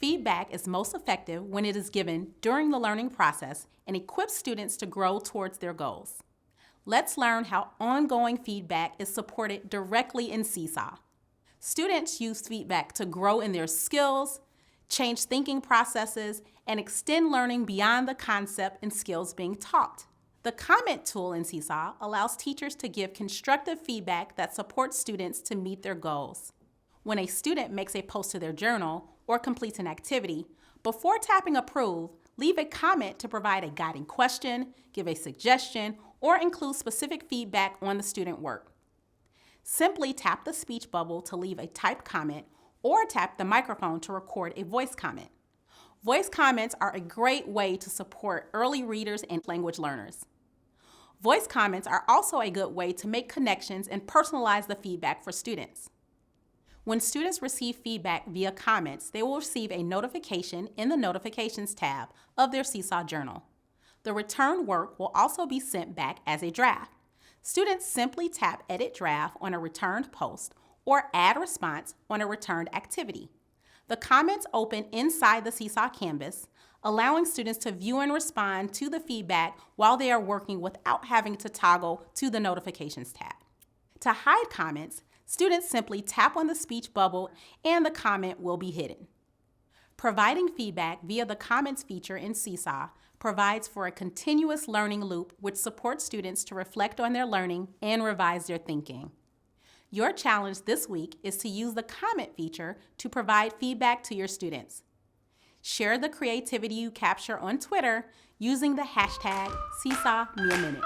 Feedback is most effective when it is given during the learning process and equips students to grow towards their goals. Let's learn how ongoing feedback is supported directly in Seesaw. Students use feedback to grow in their skills, change thinking processes, and extend learning beyond the concept and skills being taught. The comment tool in Seesaw allows teachers to give constructive feedback that supports students to meet their goals. When a student makes a post to their journal or completes an activity, before tapping approve, leave a comment to provide a guiding question, give a suggestion, or include specific feedback on the student work. Simply tap the speech bubble to leave a typed comment or tap the microphone to record a voice comment. Voice comments are a great way to support early readers and language learners. Voice comments are also a good way to make connections and personalize the feedback for students. When students receive feedback via comments, they will receive a notification in the Notifications tab of their Seesaw journal. The returned work will also be sent back as a draft. Students simply tap Edit Draft on a returned post or Add Response on a returned activity. The comments open inside the Seesaw canvas, allowing students to view and respond to the feedback while they are working without having to toggle to the Notifications tab. To hide comments, students simply tap on the speech bubble and the comment will be hidden. Providing feedback via the comments feature in Seesaw provides for a continuous learning loop which supports students to reflect on their learning and revise their thinking. Your challenge this week is to use the comment feature to provide feedback to your students. Share the creativity you capture on Twitter using the hashtag SeesawMeAMinute.